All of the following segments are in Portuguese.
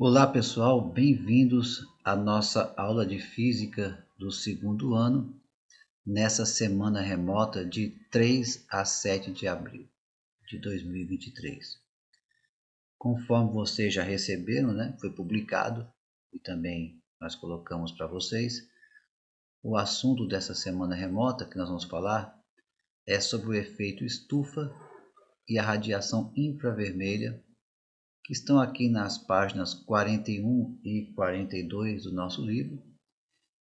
Olá pessoal, bem-vindos à nossa aula de Física do segundo ano, nessa semana remota de 3 a 7 de abril de 2023. Conforme vocês já receberam, foi publicado e também nós colocamos para vocês, o assunto dessa semana remota que nós vamos falar é sobre o efeito estufa e a radiação infravermelha, que estão aqui nas páginas 41 e 42 do nosso livro,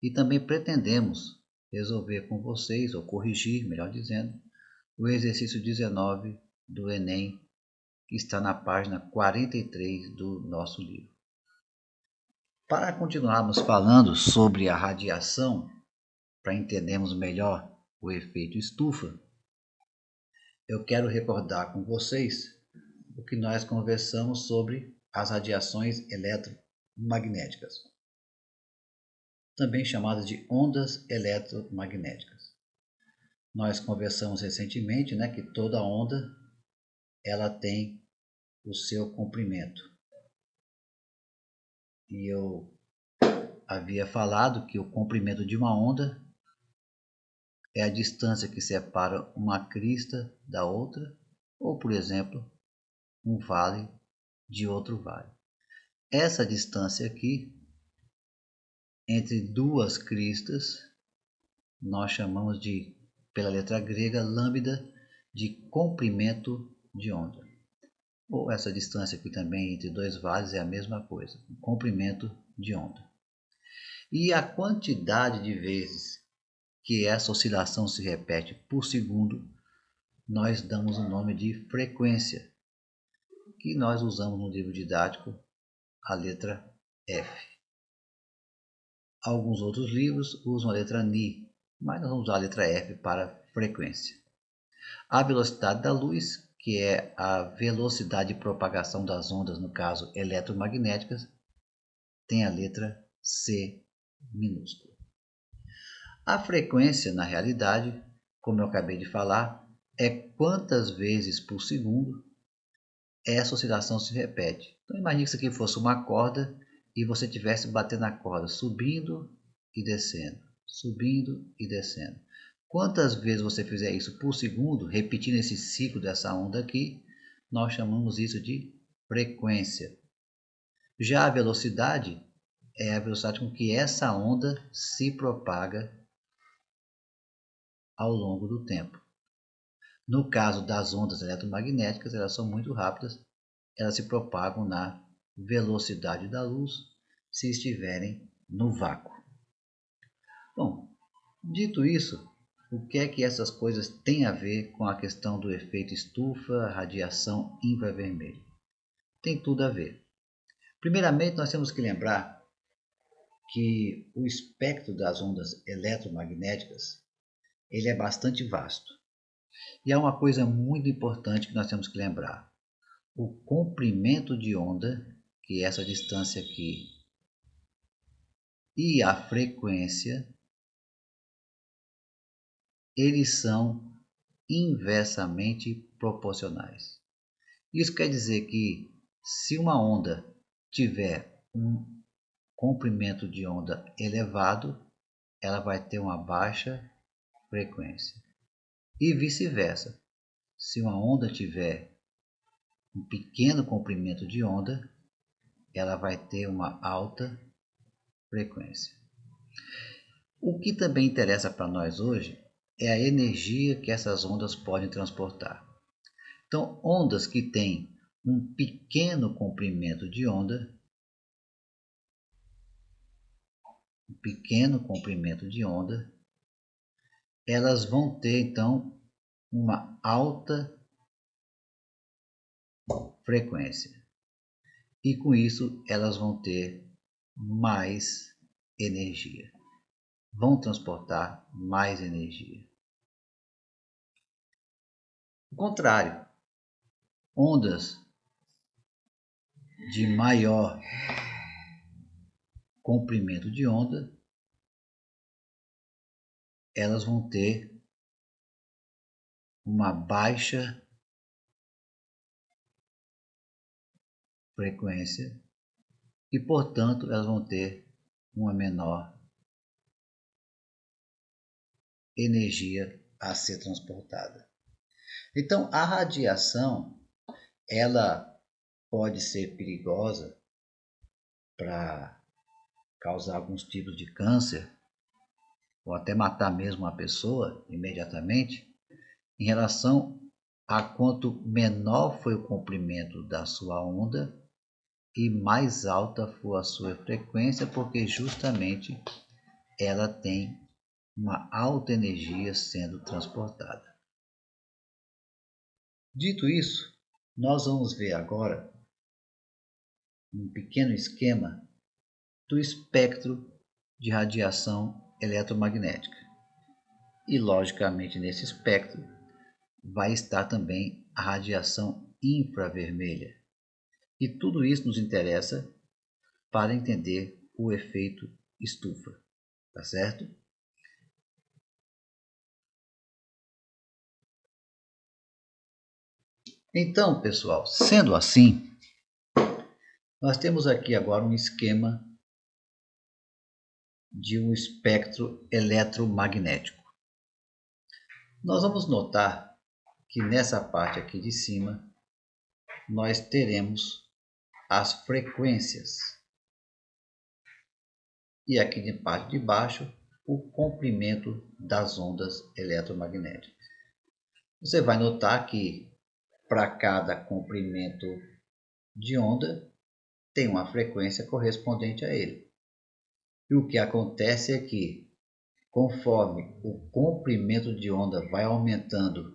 e também pretendemos resolver com vocês, ou corrigir, melhor dizendo, o exercício 19 do Enem, que está na página 43 do nosso livro. Para continuarmos falando sobre a radiação, para entendermos melhor o efeito estufa, eu quero recordar com vocês o que nós conversamos sobre as radiações eletromagnéticas, também chamadas de ondas eletromagnéticas. Nós conversamos recentemente, que toda onda ela tem o seu comprimento. E eu havia falado que o comprimento de uma onda é a distância que separa uma crista da outra, ou, por exemplo, um vale de outro vale. Essa distância aqui, entre duas cristas, nós chamamos de, pela letra grega, lambda, de comprimento de onda. Ou essa distância aqui também entre dois vales é a mesma coisa, comprimento de onda. E a quantidade de vezes que essa oscilação se repete por segundo, nós damos o nome de frequência, que nós usamos no livro didático a letra F. Alguns outros livros usam a letra Ni, mas nós vamos usar a letra F para frequência. A velocidade da luz, que é a velocidade de propagação das ondas, no caso eletromagnéticas, tem a letra C minúscula. A frequência, na realidade, como eu acabei de falar, é quantas vezes por segundo essa oscilação se repete. Então imagine que isso aqui fosse uma corda e você estivesse batendo a corda, subindo e descendo, subindo e descendo. Quantas vezes você fizer isso por segundo, repetindo esse ciclo dessa onda aqui, nós chamamos isso de frequência. Já a velocidade é a velocidade com que essa onda se propaga ao longo do tempo. No caso das ondas eletromagnéticas, elas são muito rápidas, elas se propagam na velocidade da luz se estiverem no vácuo. Bom, dito isso, o que é que essas coisas têm a ver com a questão do efeito estufa, radiação infravermelha? Tem tudo a ver. Primeiramente, nós temos que lembrar que o espectro das ondas eletromagnéticas ele é bastante vasto. E há uma coisa muito importante que nós temos que lembrar. O comprimento de onda, que é essa distância aqui, e a frequência, eles são inversamente proporcionais. Isso quer dizer que se uma onda tiver um comprimento de onda elevado, ela vai ter uma baixa frequência. E vice-versa. Se uma onda tiver um pequeno comprimento de onda, ela vai ter uma alta frequência. O que também interessa para nós hoje é a energia que essas ondas podem transportar. Então, ondas que têm um pequeno comprimento de onda, elas vão ter então uma alta frequência. E com isso elas vão ter mais energia. Vão transportar mais energia. O contrário, ondas de maior comprimento de onda, elas vão ter uma baixa frequência e, portanto, elas vão ter uma menor energia a ser transportada. Então, a radiação, ela pode ser perigosa para causar alguns tipos de câncer, ou até matar mesmo a pessoa imediatamente, em relação a quanto menor foi o comprimento da sua onda e mais alta for a sua frequência, porque justamente ela tem uma alta energia sendo transportada. Dito isso, nós vamos ver agora um pequeno esquema do espectro de radiação eletromagnética. E, logicamente, nesse espectro vai estar também a radiação infravermelha. E tudo isso nos interessa para entender o efeito estufa, tá certo? Então, pessoal, sendo assim, nós temos aqui agora um esquema de um espectro eletromagnético. Nós vamos notar que nessa parte aqui de cima nós teremos as frequências e aqui de parte de baixo o comprimento das ondas eletromagnéticas. Você vai notar que para cada comprimento de onda tem uma frequência correspondente a ele. E o que acontece é que, conforme o comprimento de onda vai aumentando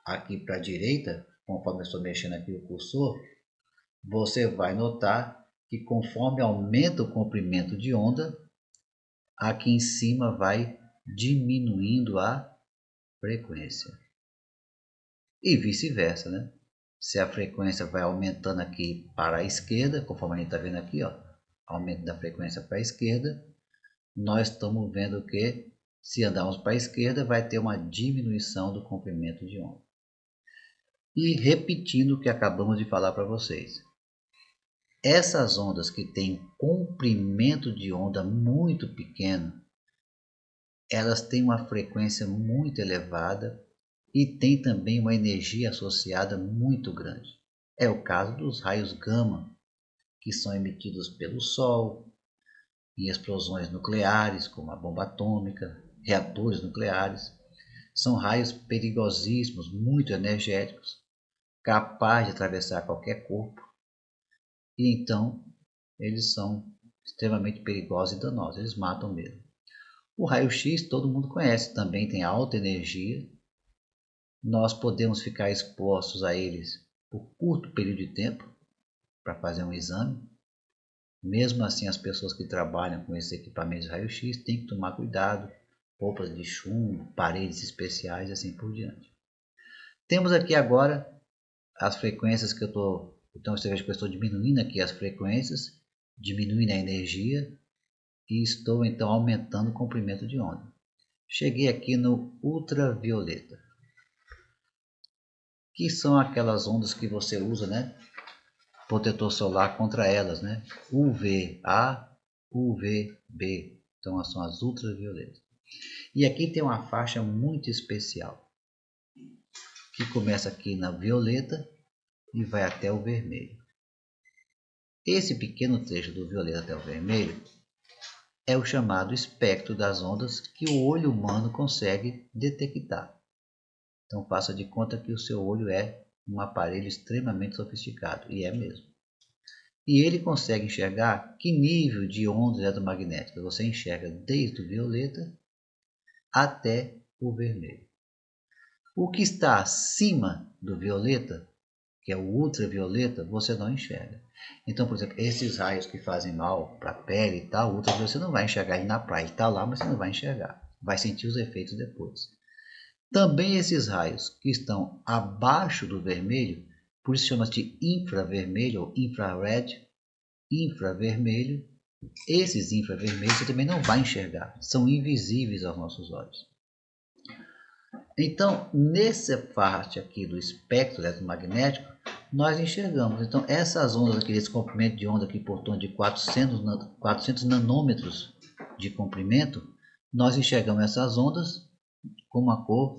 aqui para a direita, conforme eu estou mexendo aqui o cursor, você vai notar que conforme aumenta o comprimento de onda, aqui em cima vai diminuindo a frequência. E vice-versa, né? Se a frequência vai aumentando aqui para a esquerda, conforme a gente está vendo aqui, ó, aumento da frequência para a esquerda, nós estamos vendo que se andarmos para a esquerda vai ter uma diminuição do comprimento de onda. E repetindo o que acabamos de falar para vocês, essas ondas que têm comprimento de onda muito pequeno, elas têm uma frequência muito elevada e tem também uma energia associada muito grande. É o caso dos raios gama, que são emitidos pelo Sol, em explosões nucleares, como a bomba atômica, reatores nucleares. São raios perigosíssimos, muito energéticos, capazes de atravessar qualquer corpo. E então, eles são extremamente perigosos e danosos, eles matam mesmo. O raio-x todo mundo conhece, também tem alta energia. Nós podemos ficar expostos a eles por curto período de tempo para fazer um exame. Mesmo assim, as pessoas que trabalham com esses equipamentos de raio-x têm que tomar cuidado, roupas de chumbo, paredes especiais e assim por diante. Temos aqui agora as frequências que eu estou... Então você veja que eu estou diminuindo aqui as frequências, diminuindo a energia e estou então aumentando o comprimento de onda. Cheguei aqui no ultravioleta, que são aquelas ondas que você usa, né? Protetor solar contra elas, né? UVA, UVB, então são as ultravioletas. E aqui tem uma faixa muito especial, que começa aqui na violeta e vai até o vermelho. Esse pequeno trecho do violeta até o vermelho é o chamado espectro das ondas que o olho humano consegue detectar. Então faça de conta que o seu olho é um aparelho extremamente sofisticado, e é mesmo. E ele consegue enxergar que nível de ondas eletromagnéticas você enxerga desde o violeta até o vermelho. O que está acima do violeta, que é o ultravioleta, você não enxerga. Então, por exemplo, esses raios que fazem mal para a pele e tal, o ultravioleta você não vai enxergar ele na praia. Ele está lá, mas você não vai enxergar. Vai sentir os efeitos depois. Também esses raios que estão abaixo do vermelho, por isso chama-se de infravermelho ou infrared, infravermelho, esses infravermelhos você também não vai enxergar, são invisíveis aos nossos olhos. Então, nessa parte aqui do espectro eletromagnético, nós enxergamos. Então, essas ondas aqui, esse comprimento de onda aqui por torno de 400 nanômetros de comprimento, nós enxergamos essas ondas com uma cor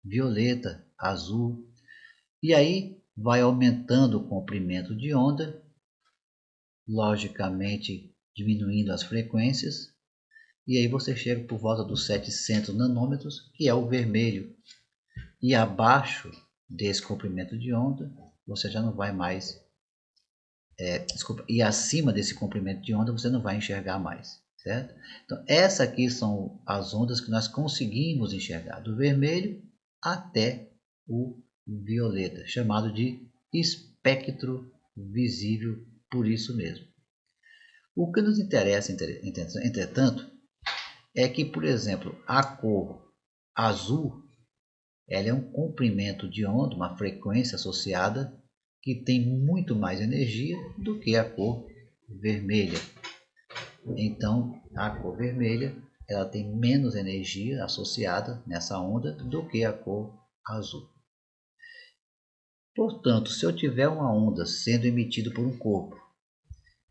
violeta, azul, e aí vai aumentando o comprimento de onda, logicamente diminuindo as frequências, e aí você chega por volta dos 700 nanômetros, que é o vermelho, e abaixo desse comprimento de onda, você já não vai mais, e acima desse comprimento de onda você não vai enxergar mais, certo? Então, essas aqui são as ondas que nós conseguimos enxergar, do vermelho até o violeta, chamado de espectro visível, por isso mesmo. O que nos interessa, entretanto, é que, por exemplo, a cor azul, ela é um comprimento de onda, uma frequência associada que tem muito mais energia do que a cor vermelha. Então, a cor vermelha, ela tem menos energia associada nessa onda do que a cor azul. Portanto, se eu tiver uma onda sendo emitida por um corpo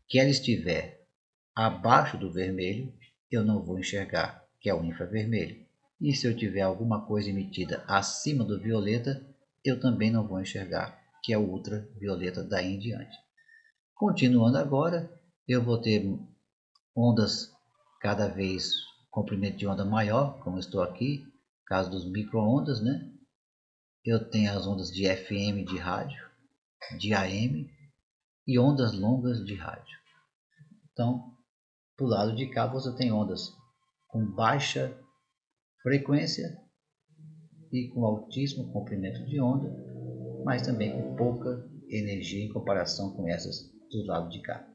que ela estiver abaixo do vermelho, eu não vou enxergar, que é o infravermelho. E se eu tiver alguma coisa emitida acima do violeta, eu também não vou enxergar, que é o ultravioleta daí em diante. Continuando agora, eu vou ter ondas cada vez comprimento de onda maior, como estou aqui, no caso dos micro-ondas, né? Eu tenho as ondas de FM de rádio, de AM e ondas longas de rádio. Então, do lado de cá você tem ondas com baixa frequência e com altíssimo comprimento de onda, mas também com pouca energia em comparação com essas do lado de cá.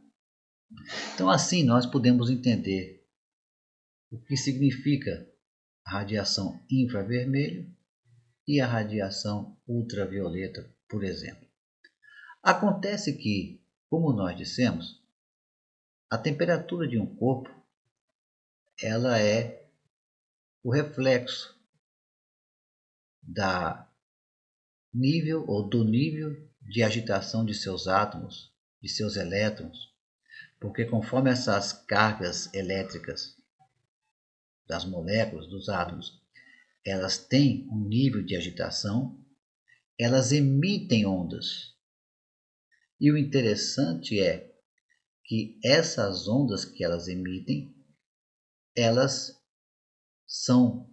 Então, assim nós podemos entender o que significa a radiação infravermelho e a radiação ultravioleta, por exemplo. Acontece que, como nós dissemos, a temperatura de um corpo ela é o reflexo do nível de agitação de seus átomos, de seus elétrons, porque conforme essas cargas elétricas das moléculas, dos átomos, elas têm um nível de agitação, elas emitem ondas. E o interessante é que essas ondas que elas emitem, elas são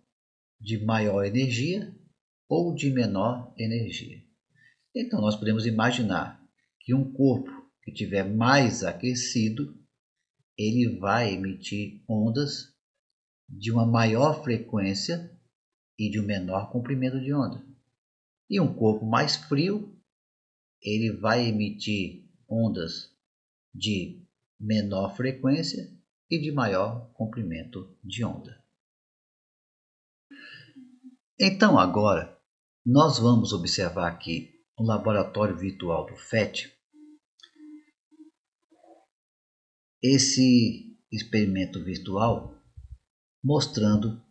de maior energia ou de menor energia. Então nós podemos imaginar que um corpo que estiver mais aquecido, ele vai emitir ondas de uma maior frequência e de um menor comprimento de onda. E um corpo mais frio, ele vai emitir ondas de menor frequência e de maior comprimento de onda. Então agora nós vamos observar aqui no laboratório virtual do FET esse experimento virtual mostrando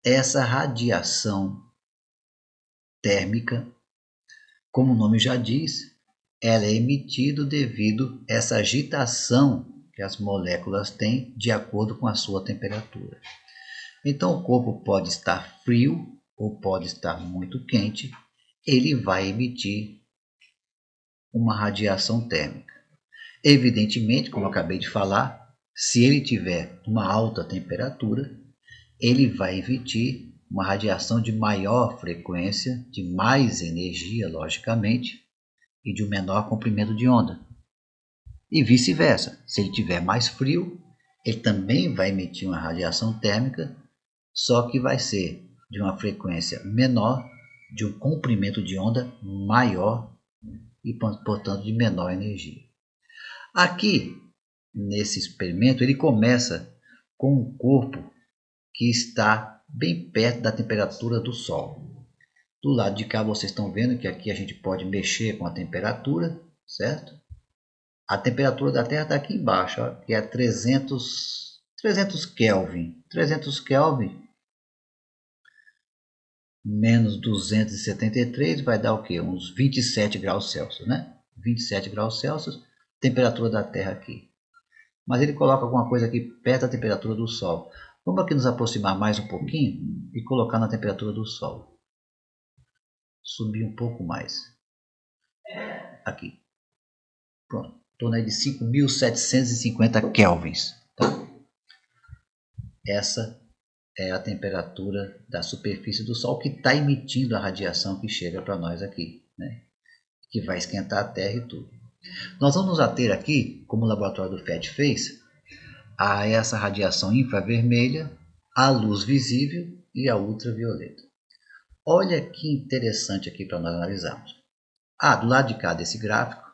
essa radiação térmica. Como o nome já diz, ela é emitida devido a essa agitação que as moléculas têm de acordo com a sua temperatura. Então o corpo pode estar frio ou pode estar muito quente, ele vai emitir uma radiação térmica. Evidentemente, como eu acabei de falar, se ele tiver uma alta temperatura, ele vai emitir uma radiação de maior frequência, de mais energia, logicamente, e de um menor comprimento de onda. E vice-versa, se ele tiver mais frio, ele também vai emitir uma radiação térmica, só que vai ser de uma frequência menor, de um comprimento de onda maior e, portanto, de menor energia. Aqui, nesse experimento, ele começa com um corpo que está bem perto da temperatura do Sol. Do lado de cá vocês estão vendo que aqui a gente pode mexer com a temperatura, certo? A temperatura da Terra está aqui embaixo, ó, que é 300 Kelvin. 300 Kelvin menos 273 vai dar o quê? Uns 27 graus Celsius, né? 27 graus Celsius, temperatura da Terra aqui. Mas ele coloca alguma coisa aqui perto da temperatura do Sol. Vamos aqui nos aproximar mais um pouquinho e colocar na temperatura do Sol. Subir um pouco mais. Aqui. Pronto. Em torno aí de 5.750 kelvins. Tá? Essa é a temperatura da superfície do Sol que está emitindo a radiação que chega para nós aqui, né? Que vai esquentar a Terra e tudo. Nós vamos nos ater aqui, como o laboratório do FET fez, a essa radiação infravermelha, a luz visível e a ultravioleta. Olha que interessante aqui para nós analisarmos. Do lado de cá desse gráfico,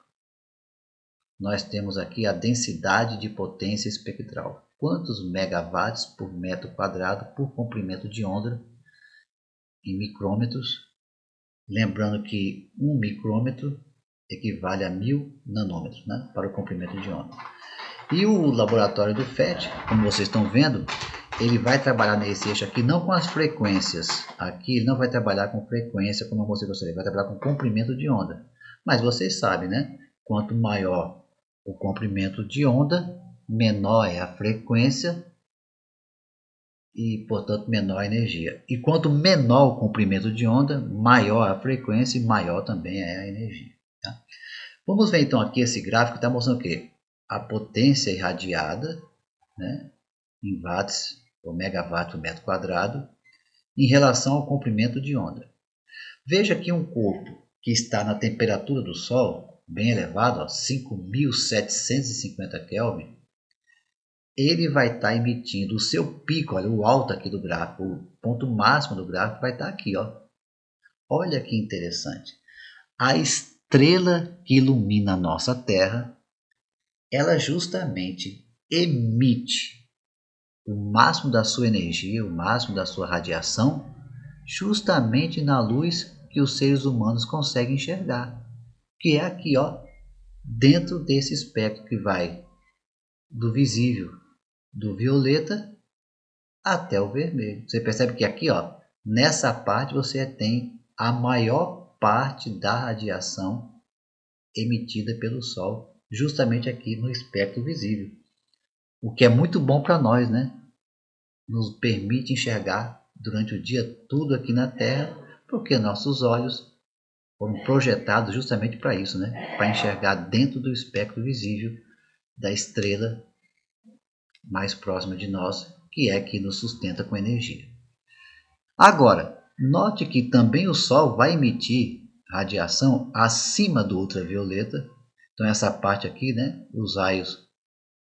nós temos aqui a densidade de potência espectral. Quantos megawatts por metro quadrado por comprimento de onda em micrômetros. Lembrando que 1 micrômetro equivale a 1000 nanômetros, né, para o comprimento de onda. E o laboratório do FET, como vocês estão vendo, ele vai trabalhar nesse eixo aqui não com as frequências. Aqui ele não vai trabalhar com frequência como você gostaria, ele vai trabalhar com comprimento de onda. Mas vocês sabem, né? Quanto maior o comprimento de onda, menor é a frequência e, portanto, menor a energia. E quanto menor o comprimento de onda, maior a frequência e maior também é a energia. Tá? Vamos ver então aqui esse gráfico que está mostrando o quê? A potência irradiada, né, em watts ou megawatt por metro quadrado, em relação ao comprimento de onda. Veja que um corpo que está na temperatura do Sol, bem elevado, 5.750 Kelvin, ele vai estar emitindo o seu pico, olha o alto aqui do gráfico, o ponto máximo do gráfico vai estar aqui. Ó. Olha que interessante. A estrela que ilumina a nossa Terra, ela justamente emite o máximo da sua energia, o máximo da sua radiação, justamente na luz que os seres humanos conseguem enxergar, que é aqui, ó, dentro desse espectro que vai do visível, do violeta até o vermelho. Você percebe que aqui, ó, nessa parte você tem a maior parte da radiação emitida pelo Sol, justamente aqui no espectro visível. O que é muito bom para nós, né? Nos permite enxergar durante o dia tudo aqui na Terra, porque nossos olhos foram projetados justamente para isso, né? Para enxergar dentro do espectro visível da estrela mais próxima de nós, que é que nos sustenta com energia. Agora, note que também o Sol vai emitir radiação acima do ultravioleta. Então essa parte aqui, né? Os raios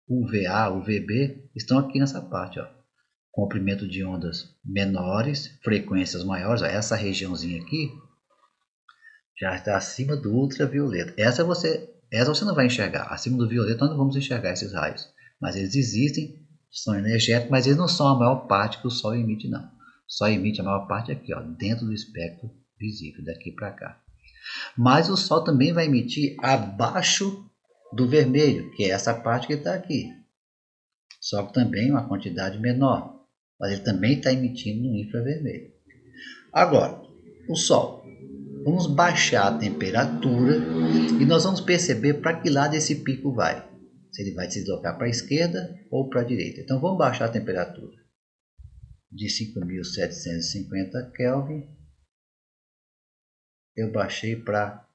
UVA, UVB estão aqui nessa parte, ó. Comprimento de ondas menores, frequências maiores, ó, essa regiãozinha aqui já está acima do ultravioleta. Essa você não vai enxergar. Acima do violeta nós não vamos enxergar esses raios. Mas eles existem, são energéticos, mas eles não são a maior parte que o Sol emite, não. Só emite a maior parte aqui, ó, dentro do espectro visível, daqui para cá. Mas o Sol também vai emitir abaixo do vermelho, que é essa parte que está aqui. Só que também uma quantidade menor. Mas ele também está emitindo no infravermelho. Agora, o Sol. Vamos baixar a temperatura e nós vamos perceber para que lado esse pico vai. Se ele vai se deslocar para a esquerda ou para a direita. Então vamos baixar a temperatura de 5.750 Kelvin. Eu baixei para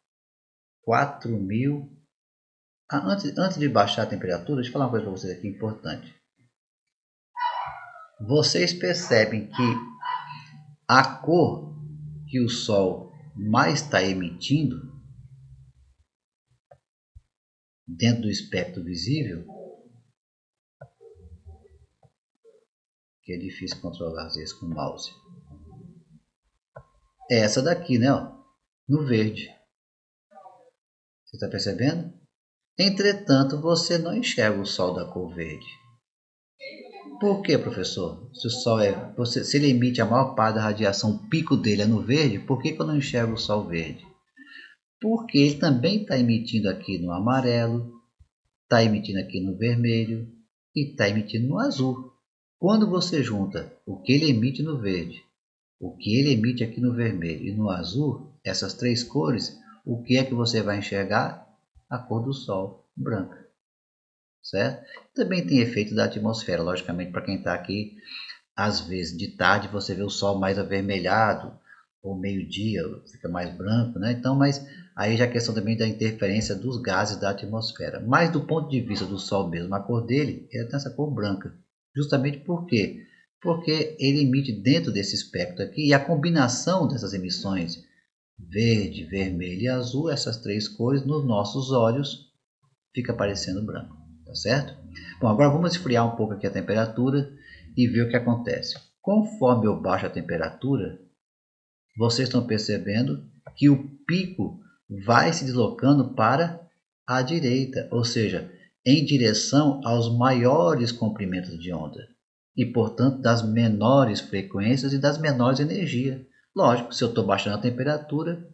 4.000. Antes de baixar a temperatura, deixa eu falar uma coisa para vocês aqui importante. Vocês percebem que a cor que o Sol mais está emitindo dentro do espectro visível, que é difícil controlar às vezes com o mouse, é essa daqui, né? Ó, no verde. Você está percebendo? Entretanto, você não enxerga o Sol da cor verde. Por que, professor? Se o Sol se ele emite a maior parte da radiação, o pico dele é no verde, por que eu não enxergo o Sol verde? Porque ele também está emitindo aqui no amarelo, está emitindo aqui no vermelho e está emitindo no azul. Quando você junta o que ele emite no verde O que ele emite aqui no vermelho e no azul, essas três cores, o que é que você vai enxergar? A cor do Sol, branca, certo? Também tem efeito da atmosfera, logicamente, para quem está aqui, às vezes de tarde você vê o Sol mais avermelhado, ou meio-dia fica mais branco, né? Então, mas aí já é questão também da interferência dos gases da atmosfera. Mas do ponto de vista do Sol mesmo, a cor dele é essa cor branca. Justamente por quê? Porque ele emite dentro desse espectro aqui, e a combinação dessas emissões verde, vermelho e azul, essas três cores, nos nossos olhos fica parecendo branco, tá certo? Bom, agora vamos esfriar um pouco aqui a temperatura e ver o que acontece. Conforme eu baixo a temperatura, vocês estão percebendo que o pico vai se deslocando para a direita, ou seja, em direção aos maiores comprimentos de onda e, portanto, das menores frequências e das menores energias. Lógico, se eu estou baixando a temperatura,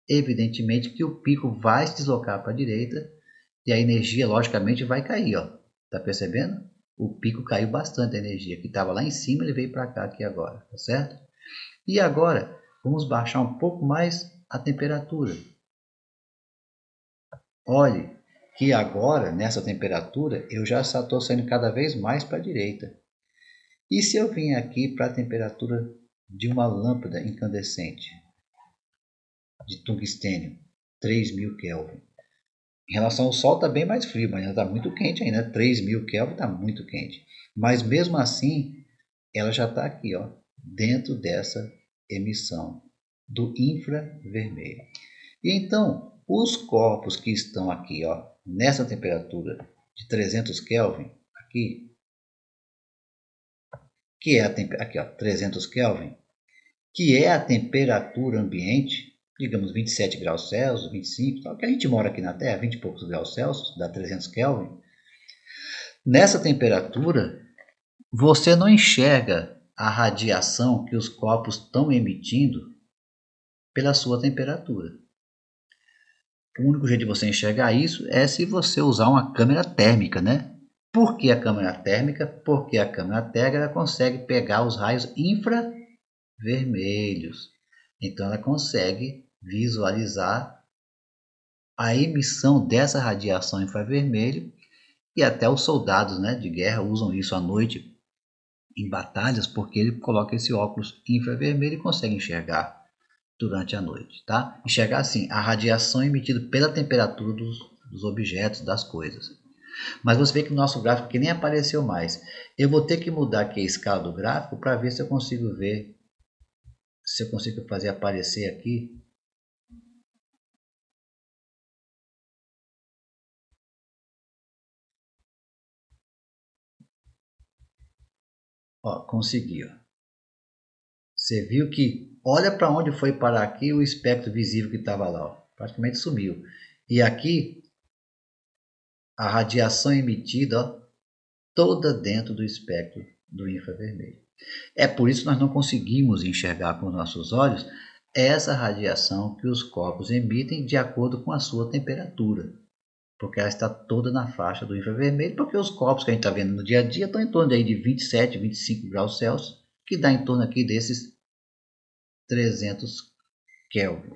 evidentemente que o pico vai se deslocar para a direita e a energia, logicamente, vai cair. Ó. Tá percebendo? O pico caiu bastante a energia, que estava lá em cima, ele veio para cá aqui agora, tá certo? E agora, vamos baixar um pouco mais a temperatura. Olhe que agora, nessa temperatura, eu já estou saindo cada vez mais para a direita. E se eu vim aqui para a temperatura de uma lâmpada incandescente de tungstênio, 3000 Kelvin. Em relação ao Sol está bem mais frio, mas ainda está muito quente ainda. 3000 Kelvin está muito quente. Mas mesmo assim, ela já está aqui, ó, dentro dessa emissão do infravermelho. E então, os corpos que estão aqui, ó, nessa temperatura de 300 Kelvin, aqui, que é aqui, ó, 300 Kelvin, que é a temperatura ambiente, digamos 27 graus Celsius, 25, tal, que a gente mora aqui na Terra, 20 e poucos graus Celsius, dá 300 Kelvin. Nessa temperatura, você não enxerga a radiação que os corpos estão emitindo pela sua temperatura. O único jeito de você enxergar isso é se você usar uma câmera térmica, né? Por que a câmera térmica? Porque a câmera térmica consegue pegar os raios infravermelhos. Então ela consegue visualizar a emissão dessa radiação infravermelho e até os soldados, né, de guerra usam isso à noite em batalhas porque ele coloca esse óculos infravermelho e consegue enxergar durante a noite, tá? Enxergar assim a radiação emitida pela temperatura dos objetos, das coisas. Mas você vê que o nosso gráfico aqui nem apareceu mais. Eu vou ter que mudar aqui a escala do gráfico para ver se eu consigo ver, se eu consigo fazer aparecer aqui. Ó, consegui, ó. Você viu que, olha para onde foi parar aqui o espectro visível que estava lá, ó. Praticamente sumiu. E aqui, a radiação emitida, ó, toda dentro do espectro do infravermelho. É por isso que nós não conseguimos enxergar com nossos olhos essa radiação que os corpos emitem de acordo com a sua temperatura, porque ela está toda na faixa do infravermelho, porque os corpos que a gente está vendo no dia a dia estão em torno aí de 27, 25 graus Celsius, que dá em torno aqui desses 300 Kelvin.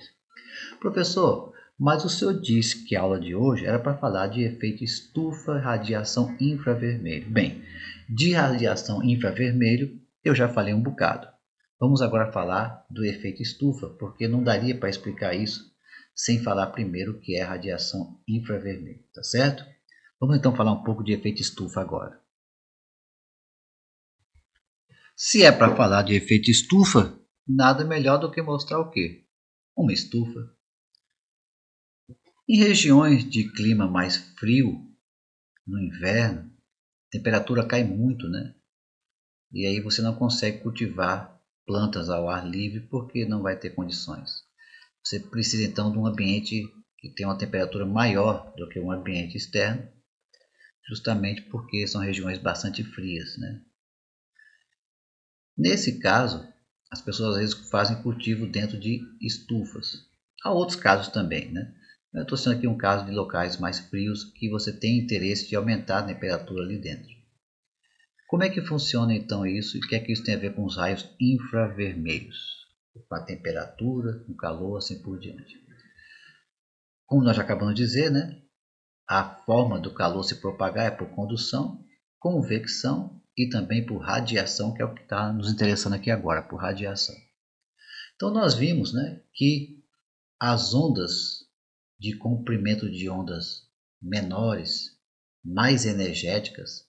Professor, mas o senhor disse que a aula de hoje era para falar de efeito estufa, radiação infravermelho. Bem, de radiação infravermelho eu já falei um bocado. Vamos agora falar do efeito estufa, porque não daria para explicar isso sem falar primeiro o que é radiação infravermelho, tá certo? Vamos então falar um pouco de efeito estufa agora. Se é para falar de efeito estufa, nada melhor do que mostrar o quê? Uma estufa. Em regiões de clima mais frio, no inverno, a temperatura cai muito, né? E aí você não consegue cultivar plantas ao ar livre porque não vai ter condições. Você precisa então de um ambiente que tenha uma temperatura maior do que um ambiente externo, justamente porque são regiões bastante frias, né? Nesse caso, as pessoas às vezes fazem cultivo dentro de estufas. Há outros casos também, né? Eu estou sendo aqui um caso de locais mais frios que você tem interesse de aumentar a temperatura ali dentro. Como é que funciona então isso e o que é que isso tem a ver com os raios infravermelhos? Com a temperatura, com o calor, assim por diante. Como nós já acabamos de dizer, né? A forma do calor se propagar é por condução, convecção e também por radiação, que é o que está nos interessando aqui agora, por radiação. Então nós vimos, né, que as ondas de comprimento de ondas menores, mais energéticas,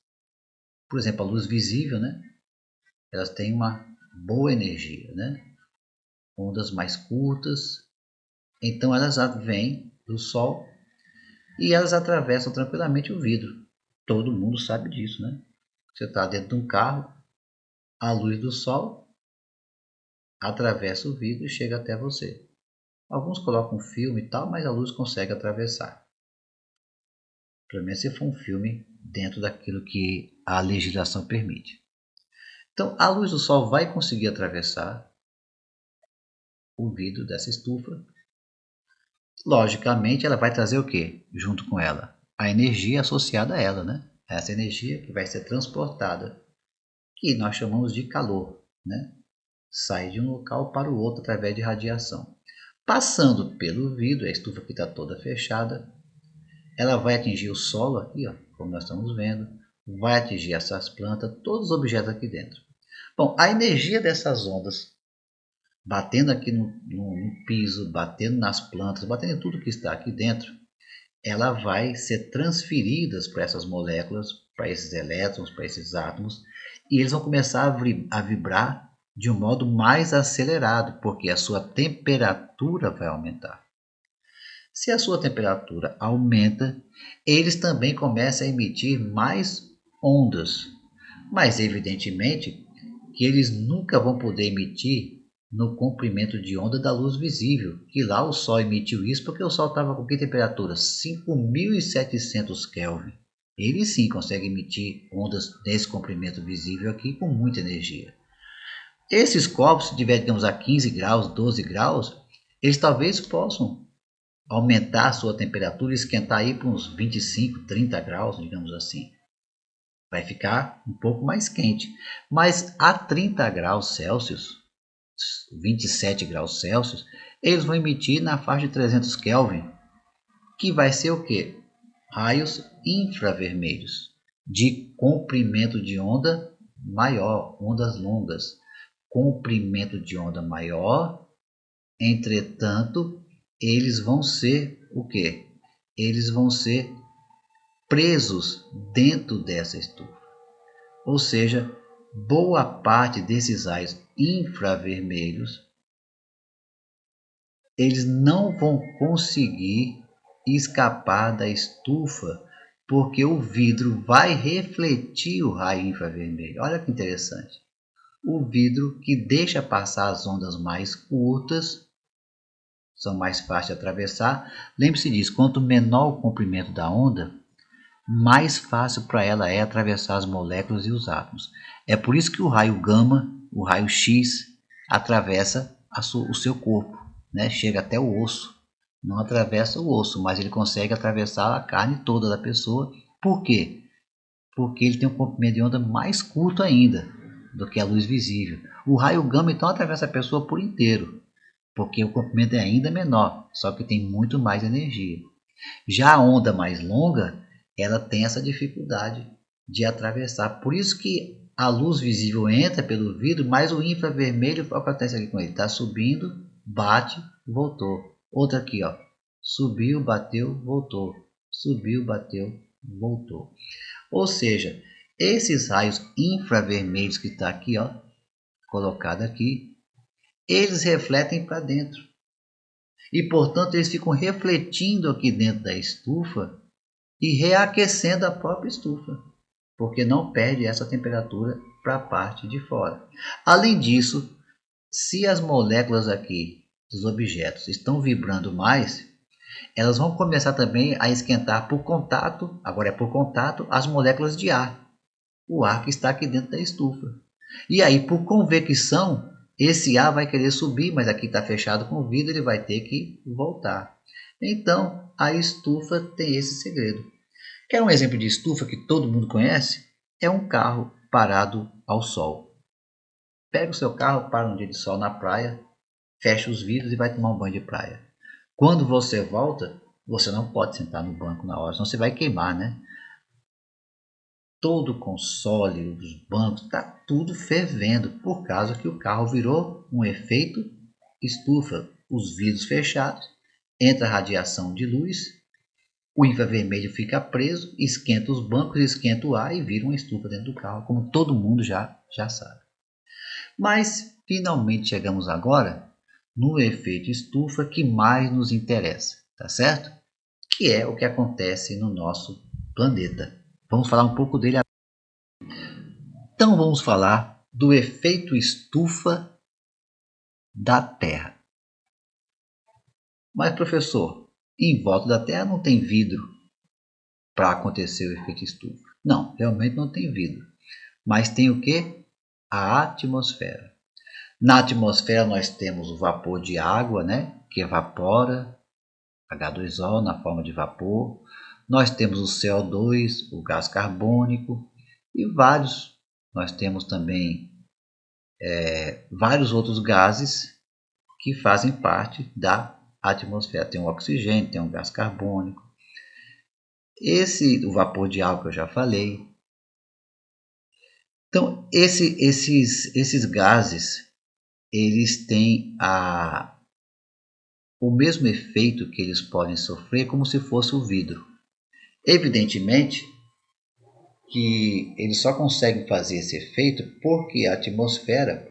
por exemplo, a luz visível, né, elas têm uma boa energia, né? Ondas mais curtas, então elas vêm do Sol e elas atravessam tranquilamente o vidro. Todo mundo sabe disso, né? Você está dentro de um carro, a luz do Sol atravessa o vidro e chega até você. Alguns colocam um filme e tal, mas a luz consegue atravessar. Pelo menos se for um filme dentro daquilo que a legislação permite. Então, a luz do Sol vai conseguir atravessar o vidro dessa estufa. Logicamente, ela vai trazer o quê? Junto com ela? A energia associada a ela, né? Essa energia que vai ser transportada, que nós chamamos de calor, né? Sai de um local para o outro através de radiação. Passando pelo vidro, a estufa que está toda fechada, ela vai atingir o solo aqui, ó, como nós estamos vendo, vai atingir essas plantas, todos os objetos aqui dentro. Bom, a energia dessas ondas batendo aqui no piso, batendo nas plantas, batendo em tudo que está aqui dentro, ela vai ser transferida para essas moléculas, para esses elétrons, para esses átomos, e eles vão começar a vibrar de um modo mais acelerado, porque a sua temperatura vai aumentar. Se a sua temperatura aumenta, eles também começam a emitir mais ondas, mas evidentemente que eles nunca vão poder emitir no comprimento de onda da luz visível, que lá o Sol emitiu isso porque o Sol estava com que temperatura? 5.700 Kelvin. Ele sim consegue emitir ondas nesse comprimento visível aqui com muita energia. Esses corpos, se tiver, digamos, a 15 graus, 12 graus, eles talvez possam aumentar a sua temperatura e esquentar aí para uns 25, 30 graus, digamos assim. Vai ficar um pouco mais quente. Mas a 30 graus Celsius, 27 graus Celsius, eles vão emitir na faixa de 300 Kelvin, que vai ser o quê? Raios infravermelhos, de comprimento de onda maior, ondas longas. Comprimento de onda maior, entretanto, eles vão ser o quê? Eles vão ser presos dentro dessa estufa. Ou seja, boa parte desses raios infravermelhos, eles não vão conseguir escapar da estufa, porque o vidro vai refletir o raio infravermelho. Olha que interessante. O vidro que deixa passar as ondas mais curtas, são mais fáceis de atravessar. Lembre-se disso, quanto menor o comprimento da onda, mais fácil para ela é atravessar as moléculas e os átomos. É por isso que o raio gama, o raio X, atravessa o seu corpo, né? Chega até o osso. Não atravessa o osso, mas ele consegue atravessar a carne toda da pessoa. Por quê? Porque ele tem um comprimento de onda mais curto ainda do que a luz visível. O raio gama então atravessa a pessoa por inteiro, porque o comprimento é ainda menor, só que tem muito mais energia. Já a onda mais longa, ela tem essa dificuldade de atravessar. Por isso que a luz visível entra pelo vidro, mas o infravermelho, o que acontece aqui com ele? Está subindo, bate, voltou. Outra aqui, ó, subiu, bateu, voltou. Subiu, bateu, voltou. Ou seja, esses raios infravermelhos que está aqui, ó, colocado aqui, eles refletem para dentro. E, portanto, eles ficam refletindo aqui dentro da estufa e reaquecendo a própria estufa, porque não perde essa temperatura para a parte de fora. Além disso, se as moléculas aqui dos objetos estão vibrando mais, elas vão começar também a esquentar por contato, agora é por contato, as moléculas de ar, o ar que está aqui dentro da estufa. E aí, por convecção, esse ar vai querer subir, mas aqui está fechado com vidro, ele vai ter que voltar. Então, a estufa tem esse segredo. Quer um exemplo de estufa que todo mundo conhece? É um carro parado ao sol. Pega o seu carro, para um dia de sol na praia, fecha os vidros e vai tomar um banho de praia. Quando você volta, você não pode sentar no banco na hora, senão você vai queimar, né? Todo o console, os bancos, está tudo fervendo por causa que o carro virou um efeito estufa. Os vidros fechados, entra a radiação de luz, o infravermelho fica preso, esquenta os bancos, esquenta o ar e vira uma estufa dentro do carro, como todo mundo já sabe. Mas finalmente chegamos agora no efeito estufa que mais nos interessa, tá certo? Que é o que acontece no nosso planeta. Vamos falar um pouco dele agora. Então vamos falar do efeito estufa da Terra. Mas professor, em volta da Terra não tem vidro para acontecer o efeito estufa. Não, realmente não tem vidro. Mas tem o que? A atmosfera. Na atmosfera nós temos o vapor de água, né, que evapora, H2O na forma de vapor. Nós temos o CO2, o gás carbônico e vários. Nós temos também vários outros gases que fazem parte da atmosfera. Tem o oxigênio, tem o gás carbônico. O vapor de água que eu já falei. Então, esses gases, eles têm o mesmo efeito que eles podem sofrer como se fosse o vidro. Evidentemente que eles só conseguem fazer esse efeito porque a atmosfera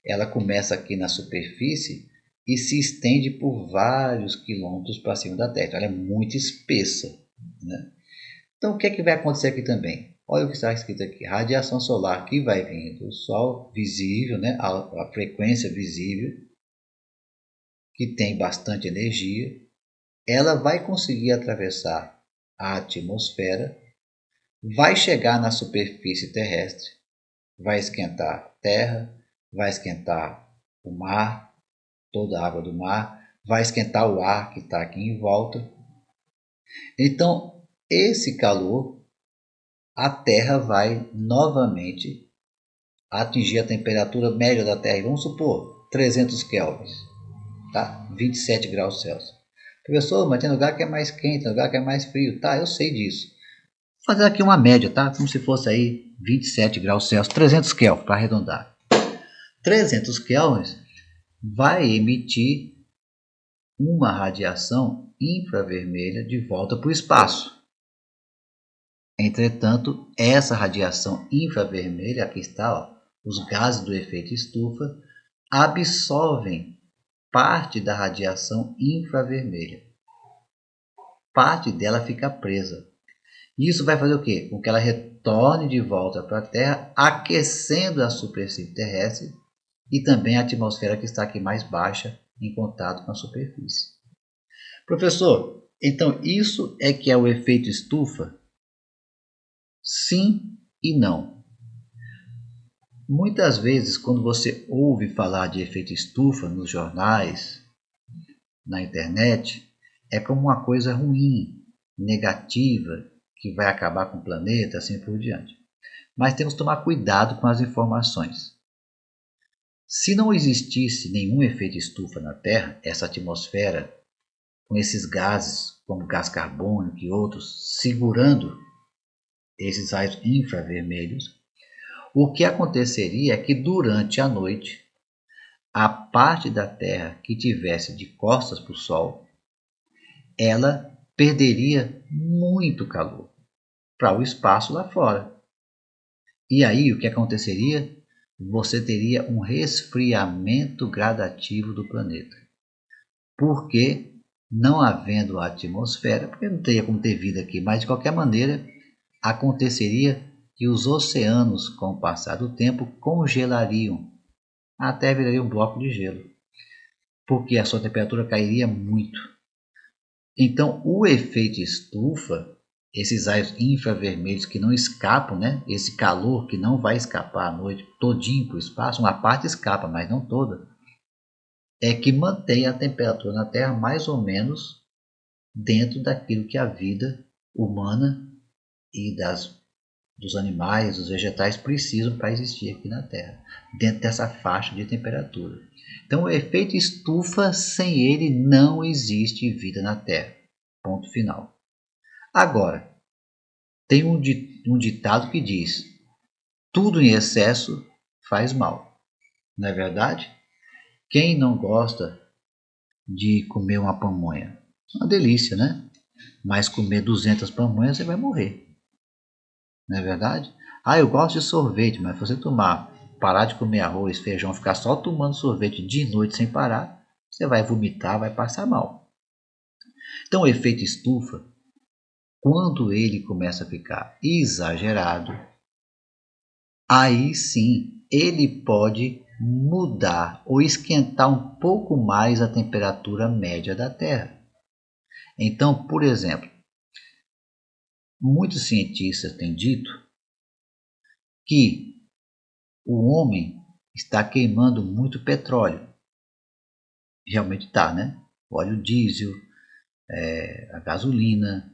ela começa aqui na superfície e se estende por vários quilômetros para cima da Terra. Então, ela é muito espessa, né? Então, o que é que vai acontecer aqui também? Olha o que está escrito aqui. Radiação solar que vai vir do Sol, visível, né? A frequência visível, que tem bastante energia, ela vai conseguir atravessar a atmosfera, vai chegar na superfície terrestre, vai esquentar a terra, vai esquentar o mar, toda a água do mar, vai esquentar o ar que está aqui em volta. Então, esse calor, a Terra vai novamente atingir a temperatura média da Terra. Vamos supor 300 kelvins, tá? 27 graus Celsius. Professor, mas tem lugar que é mais quente, tem lugar que é mais frio. Tá, eu sei disso. Vou fazer aqui uma média, tá? Como se fosse aí 27 graus Celsius, 300 kelvins, para arredondar. 300 kelvins vai emitir uma radiação infravermelha de volta para o espaço. Entretanto, essa radiação infravermelha, aqui está, ó, os gases do efeito estufa, absorvem parte da radiação infravermelha. Parte dela fica presa. Isso vai fazer o quê? Com que ela retorne de volta para a Terra, aquecendo a superfície terrestre e também a atmosfera que está aqui mais baixa em contato com a superfície. Professor, então isso é que é o efeito estufa? Sim e não. Muitas vezes, quando você ouve falar de efeito estufa nos jornais, na internet, é como uma coisa ruim, negativa, que vai acabar com o planeta, assim por diante. Mas temos que tomar cuidado com as informações. Se não existisse nenhum efeito estufa na Terra, essa atmosfera, com esses gases, como gás carbônico e outros, segurando esses raios infravermelhos, o que aconteceria é que durante a noite, a parte da Terra que tivesse de costas para o Sol, ela perderia muito calor para o espaço lá fora. E aí o que aconteceria? Você teria um resfriamento gradativo do planeta. Porque não havendo atmosfera, porque não teria como ter vida aqui, mas de qualquer maneira aconteceria que os oceanos, com o passar do tempo, congelariam, até viraria um bloco de gelo, porque a sua temperatura cairia muito. Então, o efeito estufa, esses raios infravermelhos que não escapam, né? Esse calor que não vai escapar à noite todinho para o espaço, uma parte escapa, mas não toda, é que mantém a temperatura na Terra mais ou menos dentro daquilo que a vida humana e das dos animais, dos vegetais precisam para existir aqui na Terra, dentro dessa faixa de temperatura. Então, o efeito estufa, sem ele não existe vida na Terra. Ponto final. Agora, tem um ditado que diz: tudo em excesso faz mal. Não é verdade? Quem não gosta de comer uma pamonha? Uma delícia, né? Mas comer 200 pamonhas você vai morrer. Não é verdade? Ah, eu gosto de sorvete, mas se você parar de comer arroz, feijão, ficar só tomando sorvete de noite sem parar, você vai vomitar, vai passar mal. Então, o efeito estufa, quando ele começa a ficar exagerado, aí sim ele pode mudar ou esquentar um pouco mais a temperatura média da Terra. Então, por exemplo, muitos cientistas têm dito que o homem está queimando muito petróleo. Realmente está, né? O óleo diesel, a gasolina,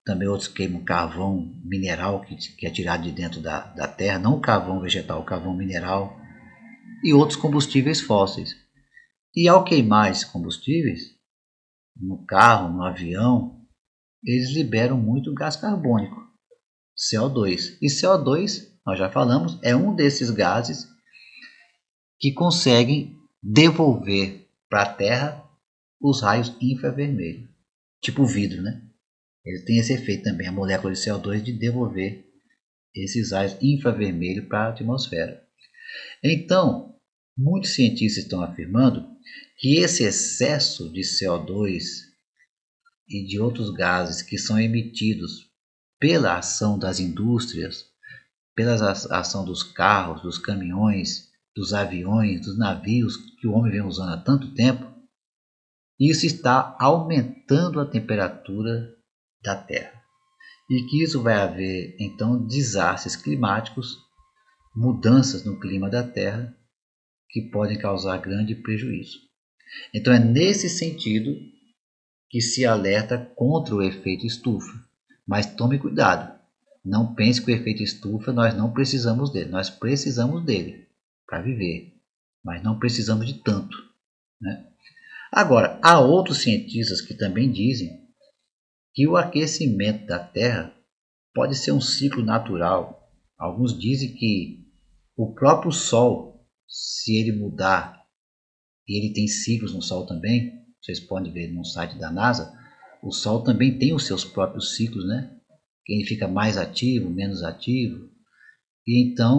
também outros queimam carvão mineral que é tirado de dentro da terra, não o carvão vegetal, o carvão mineral, e outros combustíveis fósseis. E ao queimar esses combustíveis, no carro, no avião, eles liberam muito gás carbônico, CO2. E CO2, nós já falamos, é um desses gases que conseguem devolver para a Terra os raios infravermelhos, tipo vidro, né? Ele tem esse efeito também, a molécula de CO2, de devolver esses raios infravermelhos para a atmosfera. Então, muitos cientistas estão afirmando que esse excesso de CO2 e de outros gases que são emitidos pela ação das indústrias, pela ação dos carros, dos caminhões, dos aviões, dos navios que o homem vem usando há tanto tempo, isso está aumentando a temperatura da Terra. E que isso vai haver, então, desastres climáticos, mudanças no clima da Terra, que podem causar grande prejuízo. Então, é nesse sentido que se alerta contra o efeito estufa. Mas tome cuidado. Não pense que o efeito estufa nós não precisamos dele. Nós precisamos dele para viver, mas não precisamos de tanto, né? Agora, há outros cientistas que também dizem que o aquecimento da Terra pode ser um ciclo natural. Alguns dizem que o próprio Sol, se ele mudar, e ele tem ciclos no Sol também, vocês podem ver no site da NASA, o Sol também tem os seus próprios ciclos, né? Ele fica mais ativo, menos ativo. E então,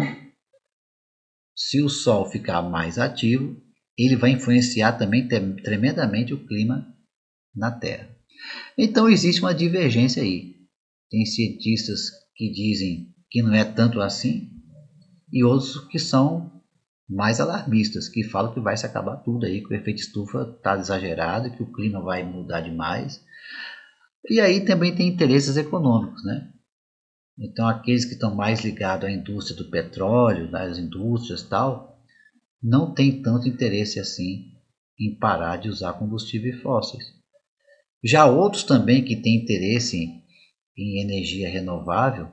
se o Sol ficar mais ativo, ele vai influenciar também tremendamente o clima na Terra. Então existe uma divergência aí. Tem cientistas que dizem que não é tanto assim, e outros que são mais alarmistas, que falam que vai se acabar tudo aí, que o efeito estufa está exagerado, que o clima vai mudar demais. E aí também tem interesses econômicos, né? Então aqueles que estão mais ligados à indústria do petróleo, das indústrias e tal, não tem tanto interesse assim em parar de usar combustíveis fósseis. Já outros também que têm interesse em energia renovável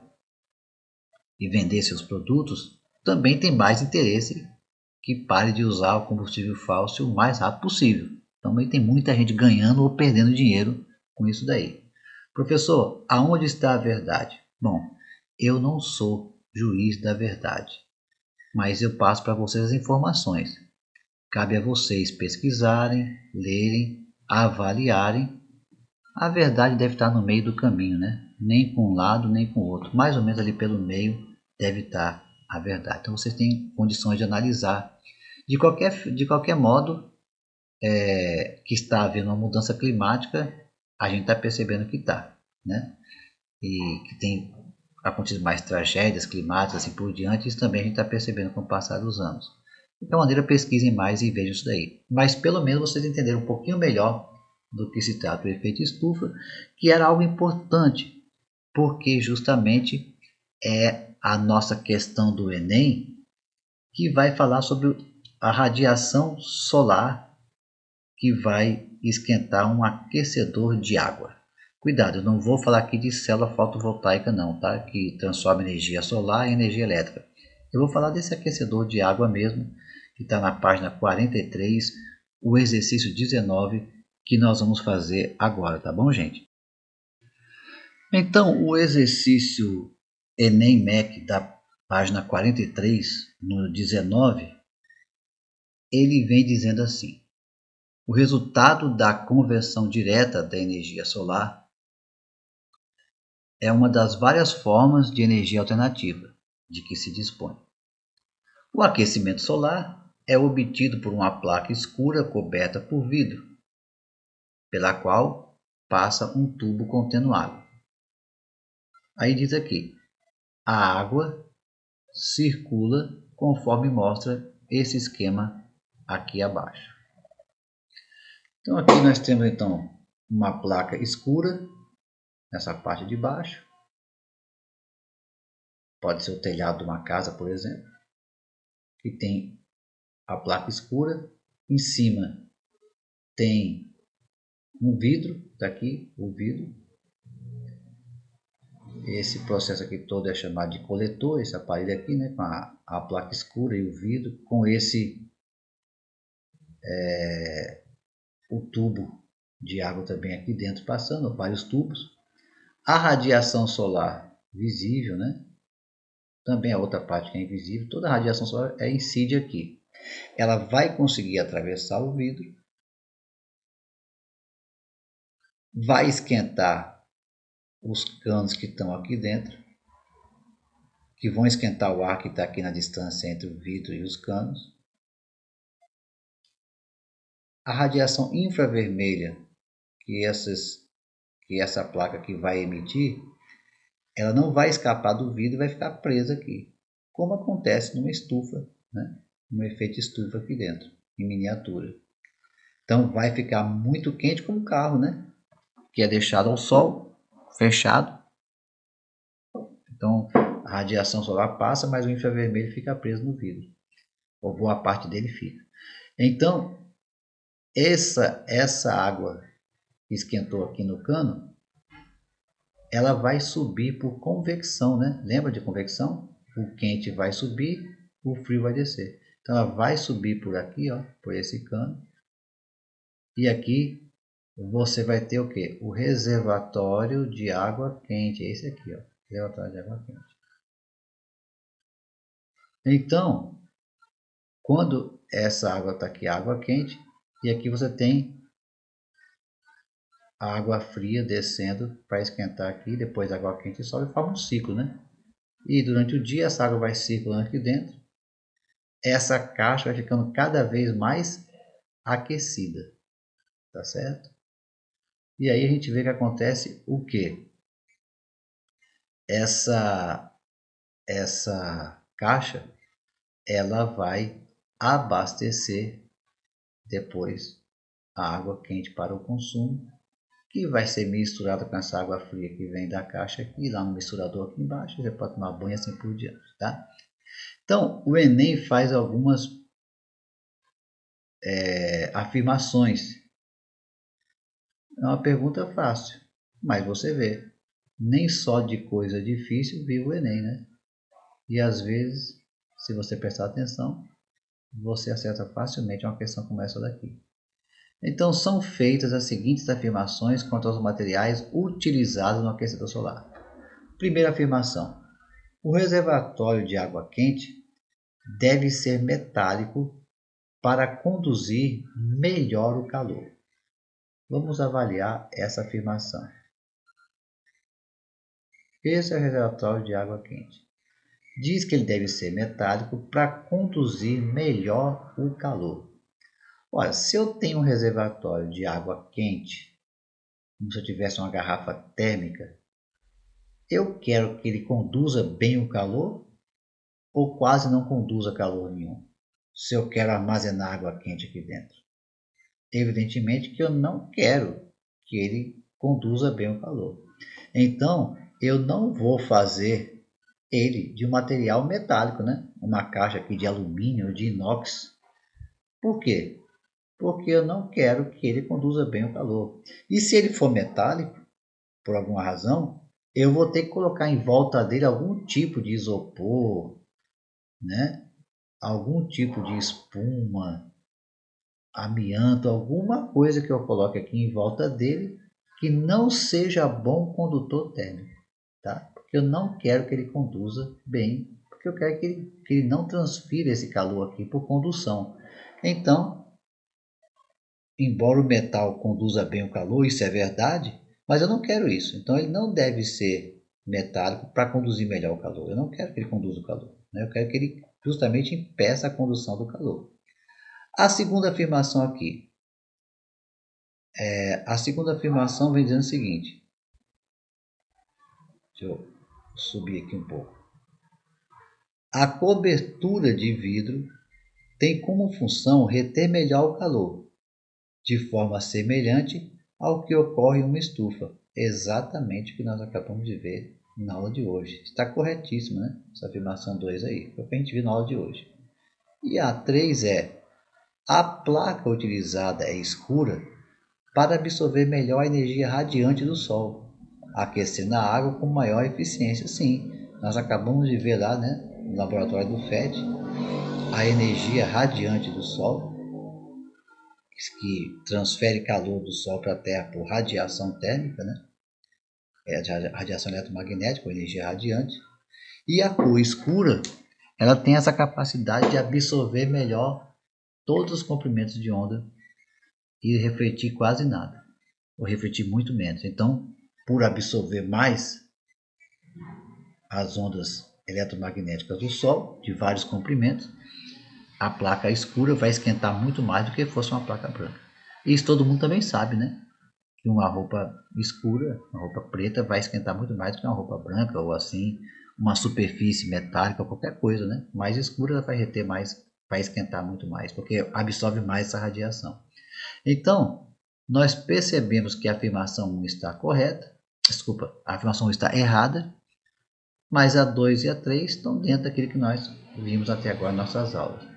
e vender seus produtos, também têm mais interesse que pare de usar o combustível fóssil o mais rápido possível. Também tem muita gente ganhando ou perdendo dinheiro com isso daí. Professor, aonde está a verdade? Bom, eu não sou juiz da verdade, mas eu passo para vocês as informações. Cabe a vocês pesquisarem, lerem, avaliarem. A verdade deve estar no meio do caminho, né? Nem com um lado, nem com o outro. Mais ou menos ali pelo meio deve estar a verdade. Então vocês têm condições de analisar. De qualquer modo, que está havendo uma mudança climática, a gente está percebendo que está, né? E que tem acontecido mais tragédias climáticas assim por diante, isso também a gente está percebendo com o passar dos anos. De qualquer maneira, pesquisem mais e vejam isso daí. Mas pelo menos vocês entenderam um pouquinho melhor do que se trata o efeito estufa, que era algo importante, porque justamente é a nossa questão do Enem que vai falar sobre a radiação solar que vai esquentar um aquecedor de água. Cuidado, eu não vou falar aqui de célula fotovoltaica não, tá? Que transforma energia solar em energia elétrica. Eu vou falar desse aquecedor de água mesmo, que está na página 43, o exercício 19, que nós vamos fazer agora, tá bom, gente? Então, o exercício Enem-MEC da página 43, no 19, ele vem dizendo assim: o resultado da conversão direta da energia solar é uma das várias formas de energia alternativa de que se dispõe. O aquecimento solar é obtido por uma placa escura coberta por vidro, pela qual passa um tubo contendo água. Aí diz aqui: a água circula conforme mostra esse esquema aqui abaixo. Então aqui nós temos então uma placa escura nessa parte de baixo. Pode ser o telhado de uma casa, por exemplo, que tem a placa escura. Em cima tem um vidro, está aqui o vidro. Esse processo aqui todo é chamado de coletor, esse aparelho aqui, né, com a placa escura e o vidro, com esse o tubo de água também aqui dentro passando, vários tubos. A radiação solar visível, né? Também a outra parte que é invisível, toda a radiação solar incide aqui. Ela vai conseguir atravessar o vidro, vai esquentar os canos que estão aqui dentro, que vão esquentar o ar que está aqui na distância entre o vidro e os canos. A radiação infravermelha que essa placa aqui vai emitir, ela não vai escapar do vidro e vai ficar presa aqui, como acontece numa estufa, né? Um efeito estufa aqui dentro, em miniatura. Então vai ficar muito quente como o carro, né? Que é deixado ao sol, fechado. Então a radiação solar passa, mas o infravermelho fica preso no vidro, ou boa parte dele fica. Então essa água que esquentou aqui no cano, ela vai subir por convecção, né? Lembra de convecção? O quente vai subir, o frio vai descer. Então ela vai subir por aqui, ó, por esse cano. E aqui você vai ter o quê? O reservatório de água quente. É esse aqui, ó, reservatório de água quente. Então, quando essa água está aqui, água quente, e aqui você tem a água fria descendo para esquentar aqui, depois a água quente sobe e forma um ciclo, né? E durante o dia essa água vai circulando aqui dentro. Essa caixa vai ficando cada vez mais aquecida, tá certo? E aí a gente vê que acontece o quê? Essa caixa, ela vai abastecer depois a água quente para o consumo, que vai ser misturada com essa água fria que vem da caixa aqui, lá no misturador aqui embaixo, você pode tomar banho assim por diante, tá? Então, o Enem faz algumas afirmações. É uma pergunta fácil, mas você vê, nem só de coisa difícil vive o Enem, né? E às vezes, se você prestar atenção, você acerta facilmente uma questão como essa daqui. Então, são feitas as seguintes afirmações quanto aos materiais utilizados no aquecedor solar. Primeira afirmação: o reservatório de água quente deve ser metálico para conduzir melhor o calor. Vamos avaliar essa afirmação. Esse é o reservatório de água quente. Diz que ele deve ser metálico para conduzir melhor o calor. Olha, se eu tenho um reservatório de água quente, como se eu tivesse uma garrafa térmica, eu quero que ele conduza bem o calor ou quase não conduza calor nenhum, se eu quero armazenar água quente aqui dentro. Evidentemente que eu não quero que ele conduza bem o calor. Então, eu não vou fazer ele de um material metálico, né? Uma caixa aqui de alumínio ou de inox. Por quê? Porque eu não quero que ele conduza bem o calor. E se ele for metálico, por alguma razão, eu vou ter que colocar em volta dele algum tipo de isopor, né? Algum tipo de espuma, amianto, alguma coisa que eu coloque aqui em volta dele que não seja bom condutor térmico, tá? Porque eu não quero que ele conduza bem, porque eu quero que ele não transfira esse calor aqui por condução. Então, embora o metal conduza bem o calor, isso é verdade, mas eu não quero isso. Então ele não deve ser metálico para conduzir melhor o calor. Eu não quero que ele conduza o calor, né? Eu quero que ele justamente impeça a condução do calor. A segunda afirmação aqui. A segunda afirmação vem dizendo o seguinte. Deixa eu subir aqui um pouco. A cobertura de vidro tem como função reter melhor o calor, de forma semelhante ao que ocorre em uma estufa. Exatamente o que nós acabamos de ver na aula de hoje. Está corretíssimo, né? Essa afirmação 2 aí. Foi o que a gente viu na aula de hoje. E a 3 é: a placa utilizada é escura para absorver melhor a energia radiante do Sol, aquecendo a água com maior eficiência. Sim, nós acabamos de ver lá, né, no laboratório do FET, a energia radiante do Sol, que transfere calor do Sol para a Terra por radiação térmica, né? Radiação eletromagnética, ou energia radiante. E a cor escura, ela tem essa capacidade de absorver melhor todos os comprimentos de onda e refletir quase nada, ou refletir muito menos. Então, por absorver mais as ondas eletromagnéticas do Sol, de vários comprimentos, a placa escura vai esquentar muito mais do que fosse uma placa branca. Isso todo mundo também sabe, né? Que uma roupa escura, uma roupa preta, vai esquentar muito mais do que uma roupa branca, ou assim, uma superfície metálica, qualquer coisa, né? Mais escura vai reter mais, vai esquentar muito mais, porque absorve mais essa radiação. Então, nós percebemos que a afirmação 1 está correta, desculpa, a afirmação 1 está errada, mas a 2 e a 3 estão dentro daquilo que nós vimos até agora em nossas aulas.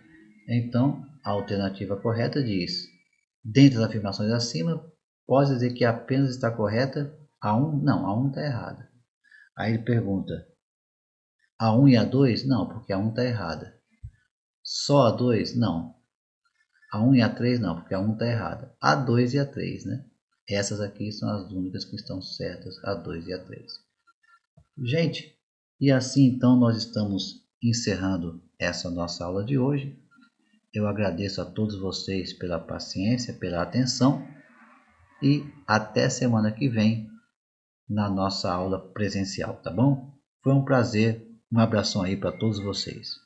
Então, a alternativa correta diz: dentre as afirmações acima, pode dizer que apenas está correta a 1? Não, a 1 está errada. Aí ele pergunta: a 1 e a 2? Não, porque a 1 está errada. Só a 2? Não. A 1 e a 3? Não, porque a 1 está errada. A 2 e a 3, né? Essas aqui são as únicas que estão certas, a 2 e a 3. Gente, e assim então nós estamos encerrando essa nossa aula de hoje. Eu agradeço a todos vocês pela paciência, pela atenção e até semana que vem na nossa aula presencial, tá bom? Foi um prazer, um abração aí para todos vocês.